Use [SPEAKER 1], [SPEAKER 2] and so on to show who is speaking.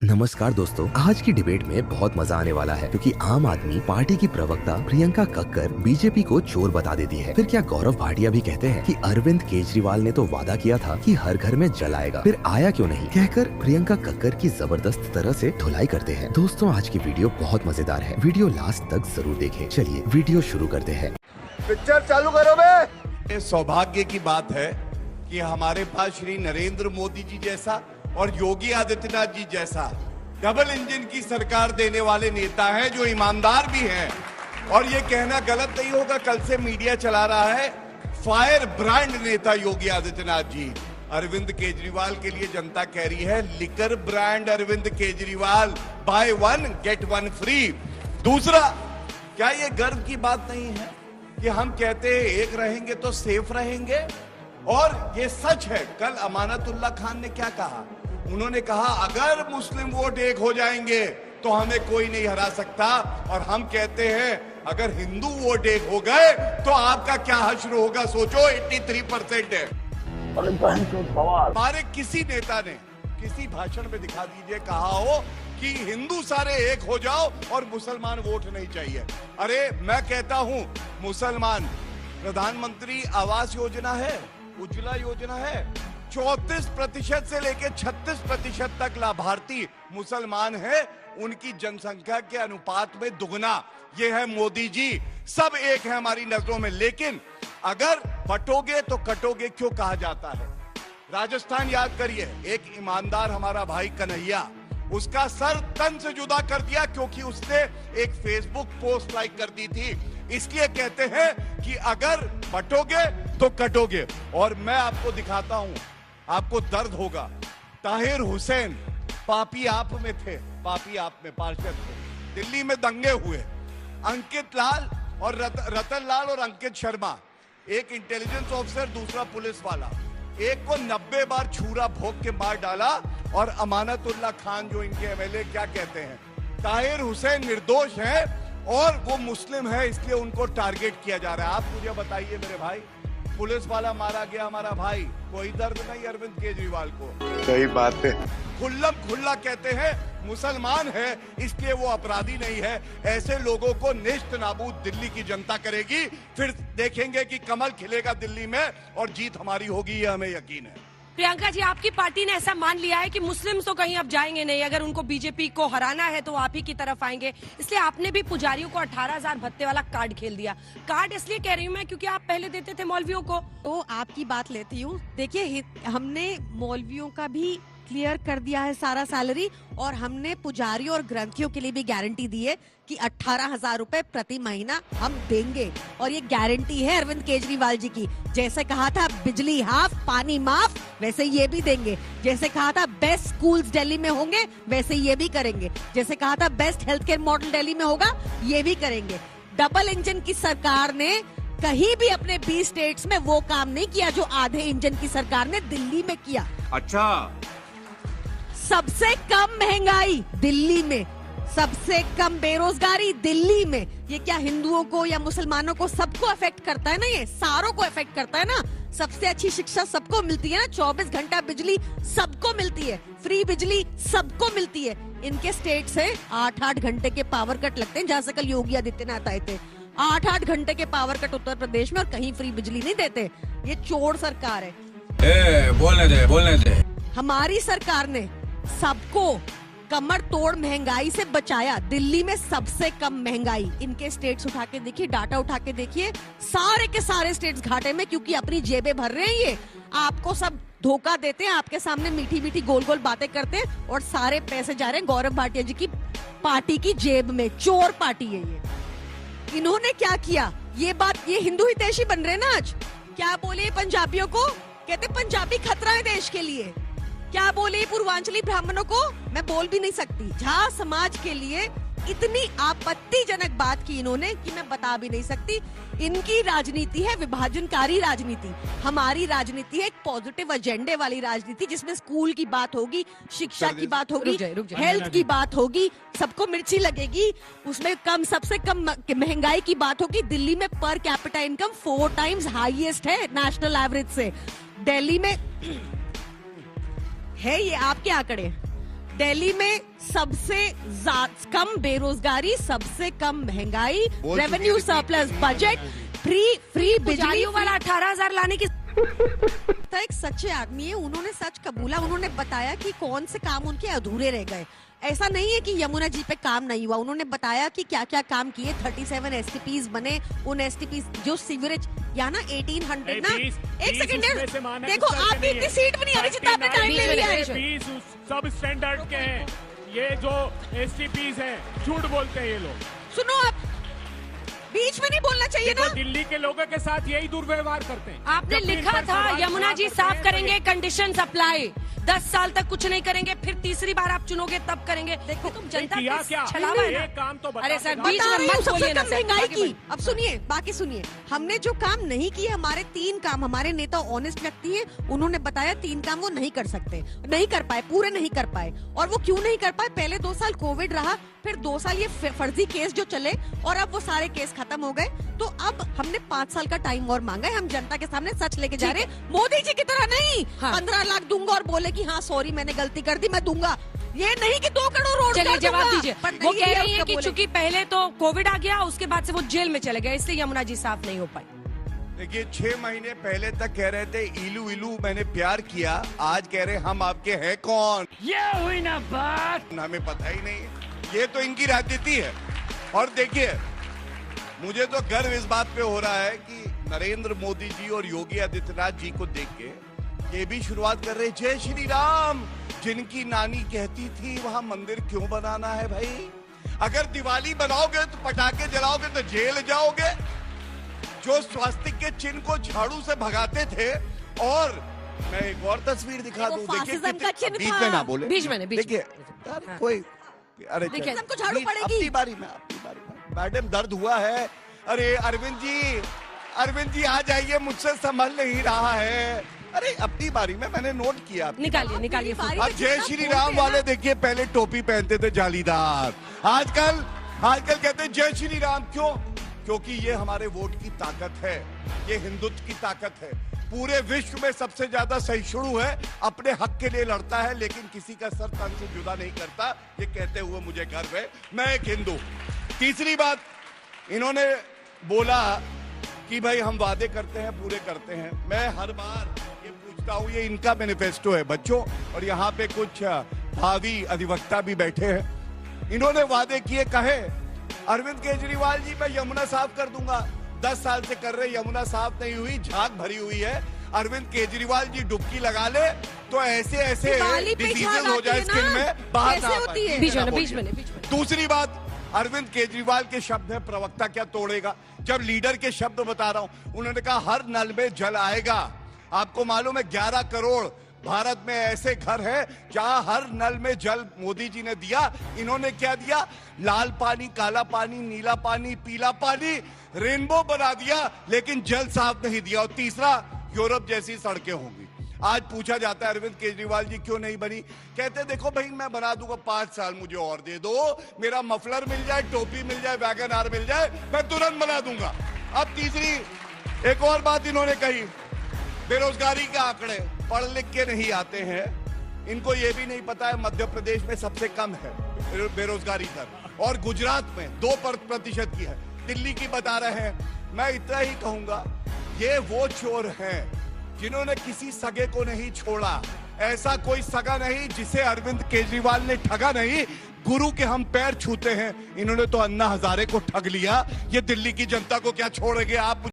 [SPEAKER 1] नमस्कार दोस्तों, आज की डिबेट में बहुत मजा आने वाला है क्योंकि आम आदमी पार्टी की प्रवक्ता प्रियंका कक्कर बीजेपी को चोर बता देती है। फिर क्या गौरव भाटिया भी कहते हैं कि अरविंद केजरीवाल ने तो वादा किया था कि हर घर में जल आएगा, फिर आया क्यों नहीं, कहकर प्रियंका कक्कर की जबरदस्त तरह से धुलाई करते हैं। दोस्तों, आज की वीडियो बहुत मजेदार है, वीडियो लास्ट तक जरूर देखें। चलिए वीडियो शुरू करते हैं।
[SPEAKER 2] पिक्चर चालू करो बे।
[SPEAKER 3] ये सौभाग्य की बात है कि हमारे पास श्री नरेंद्र मोदी जी जैसा और योगी आदित्यनाथ जी जैसा डबल इंजन की सरकार देने वाले नेता हैं जो ईमानदार भी हैं। और ये कहना गलत नहीं होगा, कल से मीडिया चला रहा है फायर ब्रांड नेता योगी आदित्यनाथ जी। अरविंद केजरीवाल के लिए जनता कह रही है liquor brand Arvind Kejriwal, buy one get one free. दूसरा, क्या ये गर्व की बात नहीं है कि हम कहते हैं एक रहेंगे तो सेफ रहेंगे? और ये सच है। कल अमानतुल्लाह खान ने क्या कहा? उन्होंने कहा अगर मुस्लिम वोट एक हो जाएंगे तो हमें कोई नहीं हरा सकता। और हम कहते हैं अगर हिंदू वोट एक हो गए तो आपका क्या हश्र होगा, सोचो। 83% है। हमारे किसी नेता ने किसी भाषण में दिखा दीजिए कहा हो कि हिंदू सारे एक हो जाओ और मुसलमान वोट नहीं चाहिए। अरे मैं कहता हूं, मुसलमान प्रधानमंत्री आवास योजना है, उज्ज्वला योजना है, 34% से लेकर 36% तक लाभार्थी मुसलमान हैं। उनकी जनसंख्या के अनुपात में दुगना। ये है मोदी जी। सब एक है हमारी नजरों में। लेकिन अगर बटोगे तो कटोगे क्यों कहा जाता है? राजस्थान याद करिए, एक ईमानदार हमारा भाई कन्हैया, उसका सर तन से जुदा कर दिया क्योंकि उसने एक फेसबुक पोस्ट लाइक कर दी थी। इसलिए कहते हैं कि अगर बटोगे तो कटोगे। और मैं आपको दिखाता हूं, आपको दर्द होगा। ताहिर हुसैन पापी आप में थे, पापी आप में पार्षद थे। दिल्ली में दंगे हुए, अंकित लाल और रतन लाल और अंकित शर्मा, एक इंटेलिजेंस ऑफिसर दूसरा पुलिस वाला, एक को 90 बार छुरा भोग के मार डाला। और अमानतुल्लाह खान जो इनके एमएलए क्या कहते हैं, ताहिर हुसैन निर्दोष है और वो मुस्लिम है इसलिए उनको टारगेट किया जा रहा है। आप मुझे बताइए मेरे भाई, पुलिस वाला मारा गया हमारा भाई, कोई दर्द नहीं अरविंद केजरीवाल को?
[SPEAKER 2] सही बात है।
[SPEAKER 3] खुल्लम खुल्ला कहते हैं मुसलमान है इसलिए वो अपराधी नहीं है। ऐसे लोगों को नेस्त नाबूद दिल्ली की जनता करेगी। फिर देखेंगे कि कमल खिलेगा दिल्ली में और जीत हमारी होगी, ये हमें यकीन है।
[SPEAKER 4] प्रियंका जी, आपकी पार्टी ने ऐसा मान लिया है कि मुस्लिम तो कहीं अब जाएंगे नहीं, अगर उनको बीजेपी को हराना है तो आप ही की तरफ आएंगे। इसलिए आपने भी पुजारियों को 18,000 भत्ते वाला कार्ड खेल दिया। कार्ड इसलिए कह रही हूँ मैं क्योंकि आप पहले देते थे मौलवियों को।
[SPEAKER 5] तो आपकी बात लेती हूँ। देखिए, हमने मौलवियों का भी क्लियर कर दिया है सारा सैलरी, और हमने पुजारियों और ग्रंथियों के लिए भी गारंटी दी है कि 18,000 रुपए प्रति महीना हम देंगे। और ये गारंटी है अरविंद केजरीवाल जी की। जैसे कहा था बिजली हाफ पानी माफ, वैसे ये भी देंगे। जैसे कहा था बेस्ट स्कूल्स दिल्ली में होंगे, वैसे ये भी करेंगे। जैसे कहा था best health care model Delhi में होगा, ये भी करेंगे। डबल इंजन की सरकार ने कहीं भी अपने 20 स्टेट्स में वो काम नहीं किया जो आधे इंजन की सरकार ने दिल्ली में किया।
[SPEAKER 2] अच्छा,
[SPEAKER 5] सबसे कम महंगाई दिल्ली में, सबसे कम बेरोजगारी दिल्ली में। ये क्या हिंदुओं को या मुसलमानों को सबको अफेक्ट करता है ना? ये सारों को अफेक्ट करता है ना। सबसे अच्छी शिक्षा सबको मिलती है ना, 24 घंटा बिजली सबको मिलती है, फ्री बिजली सबको मिलती है। इनके स्टेट से 8-8 घंटे के पावर कट लगते हैं, जहां से कल योगी आदित्यनाथ आए थे। 8-8 घंटे के पावर कट उत्तर प्रदेश में, और कहीं फ्री बिजली नहीं देते। ये चोर सरकार है।
[SPEAKER 6] बोलने दे।
[SPEAKER 5] हमारी सरकार ने सबको कमर तोड़ महंगाई से बचाया। दिल्ली में सबसे कम महंगाई। इनके स्टेट्स उठा के देखिए, डाटा उठा के देखिए, सारे के सारे स्टेट्स घाटे में, क्योंकि अपनी जेबें भर रहे हैं। ये आपको सब धोखा देते हैं, आपके सामने मीठी मीठी गोल गोल बातें करते हैं, और सारे पैसे जा रहे हैं गौरव भाटिया जी की पार्टी की जेब में। चोर पार्टी है ये। इन्होंने क्या किया? ये हिंदू हितैषी बन रहे हैं ना आज। क्या बोले पंजाबियों को? कहते पंजाबी खतरा है देश के लिए। क्या बोले पूर्वांचली ब्राह्मणों को? मैं बोल भी नहीं सकती। झा समाज के लिए इतनी आपत्तिजनक बात की इन्होंने कि मैं बता भी नहीं सकती। इनकी राजनीति है विभाजनकारी राजनीति। हमारी राजनीति है एक पॉजिटिव एजेंडे वाली राजनीति, जिसमें स्कूल की बात होगी, शिक्षा की बात होगी, हेल्थ की बात होगी, सबको मिर्ची लगेगी, उसमें सबसे कम महंगाई की बात होगी। दिल्ली में per capita income 4 times highest है नेशनल एवरेज से। दिल्ली में है, ये आपके आंकड़े, दिल्ली में सबसे कम बेरोजगारी, सबसे कम महंगाई,
[SPEAKER 3] बोल
[SPEAKER 5] रेवेन्यू
[SPEAKER 3] चुकी है,
[SPEAKER 5] सरप्लस, बजट, फ्री बिजली
[SPEAKER 4] पुजारियों वाला 18,000 लाने की
[SPEAKER 5] तो एक सच्चे आदमी है, उन्होंने सच कबूला, उन्होंने बताया कि कौन से काम उनके अधूरे रह गए। ऐसा नहीं है कि यमुना जी पे काम नहीं हुआ, उन्होंने बताया कि क्या क्या काम किए। 37 एसटीपीज बने, उन एसटीपीज जो सीवरेज या ना 1800 ना, एक सेकंड देखो, आपकी इतनी सीट भी नहीं आ रही जितना आपने टाइम ले लिया है।
[SPEAKER 6] सब स्टैंडर्ड के हैं, ये जो एसटीपीज हैं झूठ बोलते हैं ये लोग।
[SPEAKER 5] सुनो, आप बीच में नहीं बोलना चाहिए ना।
[SPEAKER 6] दिल्ली के लोगों के साथ यही दुर्व्यवहार करते हैं।
[SPEAKER 4] आपने
[SPEAKER 6] जब भी इन
[SPEAKER 4] लिखा
[SPEAKER 6] पर
[SPEAKER 4] था
[SPEAKER 6] सवाल
[SPEAKER 4] यमुना जी
[SPEAKER 6] करते
[SPEAKER 4] साफ
[SPEAKER 6] हैं,
[SPEAKER 4] करेंगे, कंडीशन अप्लाई। 10 साल तक कुछ नहीं करेंगे, फिर तीसरी बार आप चुनोगे तब करेंगे। देखो तुम जनता
[SPEAKER 6] किया
[SPEAKER 4] के
[SPEAKER 6] क्या?
[SPEAKER 4] छलावा है
[SPEAKER 6] ये
[SPEAKER 4] ना।
[SPEAKER 6] काम तो बता
[SPEAKER 4] अरे
[SPEAKER 6] के
[SPEAKER 4] सर
[SPEAKER 6] जाओ।
[SPEAKER 4] बीच
[SPEAKER 5] बता
[SPEAKER 4] में
[SPEAKER 5] रही हूँ,
[SPEAKER 4] मत
[SPEAKER 5] सबसे
[SPEAKER 4] बोलिए ना
[SPEAKER 5] कम
[SPEAKER 4] सर,
[SPEAKER 5] महंगाई
[SPEAKER 4] आगे
[SPEAKER 5] की।
[SPEAKER 4] बढ़िए।
[SPEAKER 5] अब सुनिए, बाकी सुनिए, हमने जो काम नहीं किए, हमारे 3 काम, हमारे नेता ऑनेस्ट व्यक्ति हैं, उन्होंने बताया 3 काम वो नहीं कर सकते, नहीं कर पाए, पूरे नहीं कर पाए। और वो क्यों नहीं कर पाए? पहले 2 साल कोविड रहा, फिर 2 साल ये फर्जी केस जो चले, और अब वो सारे केस खत्म हो गए। तो अब हमने 5 साल का टाइम और मांगा है, हम जनता के सामने सच लेके जा रहे हैं, मोदी जी की तरह नहीं।
[SPEAKER 4] हाँ।
[SPEAKER 5] 15 लाख दूंगा और बोले कि हाँ सॉरी मैंने गलती कर दी, मैं दूंगा। ये नहीं कि 2 करोड़ रोड
[SPEAKER 4] चलिए
[SPEAKER 5] कर
[SPEAKER 4] जवाब
[SPEAKER 5] दूंगा।
[SPEAKER 4] दीजिए।
[SPEAKER 5] पर
[SPEAKER 4] वो
[SPEAKER 5] नहीं
[SPEAKER 4] कह
[SPEAKER 5] दिया
[SPEAKER 4] रही है
[SPEAKER 5] उसका
[SPEAKER 4] कि
[SPEAKER 5] बोले।
[SPEAKER 4] चूंकि पहले तो कोविड आ गया, उसके बाद से वो जेल में चले गए, इसलिए यमुना जी साफ नहीं हो पाई।
[SPEAKER 3] देखिए 6 महीने पहले तक कह रहे थे इलू इलू मैंने प्यार किया, आज कह रहे हम आपके हैं कौन?
[SPEAKER 6] ये हुई ना बात।
[SPEAKER 3] हमें पता ही नहीं है, ये तो इनकी राजनीति है। और देखिए मुझे तो गर्व इस बात पे हो रहा है कि नरेंद्र मोदी जी और योगी आदित्यनाथ जी को देख के ये भी शुरुआत कर रहे, जय श्री राम। जिनकी नानी कहती थी वहां मंदिर क्यों बनाना है भाई? अगर दिवाली बनाओगे तो पटाखे जलाओगे तो जेल जाओगे। जो स्वास्तिक के चिन्ह को झाड़ू से भगाते थे, और मैं एक और तस्वीर दिखा
[SPEAKER 5] वो
[SPEAKER 3] दूं, देखिए
[SPEAKER 5] फासिज्म का चिन्ह
[SPEAKER 3] बीच
[SPEAKER 5] था।
[SPEAKER 3] में ना बोले,
[SPEAKER 4] बीच में नहीं, बीच में।
[SPEAKER 3] देखिए यार, कोई अरे
[SPEAKER 5] देखिए,
[SPEAKER 3] चलो,
[SPEAKER 5] हमको झाड़ू
[SPEAKER 3] बीच-
[SPEAKER 5] पड़ेगी।
[SPEAKER 3] अपनी बारी में मैडम दर्द हुआ है। अरे अरविंद जी आ जाइए, मुझसे संभल नहीं रहा है। अरे अपनी बारी में मैंने नोट किया।
[SPEAKER 4] निकालिए
[SPEAKER 5] बारी
[SPEAKER 3] अब
[SPEAKER 5] में
[SPEAKER 3] जय
[SPEAKER 5] जितना
[SPEAKER 3] श्री
[SPEAKER 5] बोलते
[SPEAKER 3] राम
[SPEAKER 5] हैं
[SPEAKER 3] वाले
[SPEAKER 5] ना,
[SPEAKER 3] देखिए पहले टोपी पहनते थे जालीदार, आजकल कहते हैं जय श्री राम। क्यों? क्योंकि ये हमारे वोट की ताकत है, ये हिंदुत्व की ताकत है। पूरे विश्व में सबसे ज्यादा सहिष्णु है, अपने हक के लिए लड़ता है, लेकिन किसी का सर तन से जुदा नहीं करता। ये कहते हुए मुझे गर्व है, मैं एक हिंदू। तीसरी बात, इन्होंने बोला कि भाई हम वादे करते हैं, पूरे करते हैं। मैं हर बार ये पूछता हूं, ये इनका मैनिफेस्टो है बच्चों, और यहाँ पे कुछ भावी अधिवक्ता भी बैठे हैं। इन्होंने वादे किए, कहे अरविंद केजरीवाल जी मैं यमुना साफ कर दूंगा। 10 साल से कर रहे, यमुना साफ नहीं हुई, झाग भरी हुई है। अरविंद केजरीवाल जी डुबकी लगा ले तो ऐसे
[SPEAKER 5] दिवाली पे
[SPEAKER 3] डिसीजेस
[SPEAKER 5] झाग
[SPEAKER 3] हो
[SPEAKER 5] आती
[SPEAKER 3] जाए
[SPEAKER 5] है
[SPEAKER 3] स्किन
[SPEAKER 5] ना,
[SPEAKER 3] में, बाहर
[SPEAKER 5] कैसे
[SPEAKER 3] ना आ
[SPEAKER 5] होती
[SPEAKER 3] पाए।
[SPEAKER 5] है?
[SPEAKER 4] बीच में
[SPEAKER 3] बोलिए।
[SPEAKER 4] नहीं।
[SPEAKER 3] दूसरी बात, अरविंद केजरीवाल के शब्द है, प्रवक्ता क्या तोड़ेगा? जब लीडर के शब्द बता रहा हूं, उन्होंने कहा हर नल में जल आएगा। आपको मालूम है 11 करोड़ भारत में ऐसे घर हैं जहां हर नल में जल मोदी जी ने दिया। इन्होंने क्या दिया? लाल पानी, काला पानी, नीला पानी, पीला पानी, रेनबो बना दिया, लेकिन जल साफ नहीं दिया। और तीसरा, यूरोप जैसी सड़कें होंगी। आज पूछा जाता है अरविंद केजरीवाल जी क्यों नहीं बनी? कहते देखो भाई मैं बना दूंगा, 5 साल मुझे और दे दो, मेरा मफलर मिल जाए, टोपी मिल जाए, वैगन आर मिल जाए, मैं तुरंत बना दूंगा। अब तीसरी एक और बात इन्होंने कही, बेरोजगारी के आंकड़े पढ़ लिख के नहीं आते हैं, इनको ये भी नहीं पता है मध्य प्रदेश में सबसे कम है बेरोजगारी दर, और गुजरात में 2% की है, दिल्ली की बता रहे हैं। मैं इतना ही कहूंगा, ये वो चोर हैं जिन्होंने किसी सगे को नहीं छोड़ा। ऐसा कोई सगा नहीं जिसे अरविंद केजरीवाल ने ठगा नहीं। गुरु के हम पैर छूते हैं, इन्होंने तो अन्ना हजारे को ठग लिया। ये दिल्ली की जनता को क्या छोड़ेंगे आप?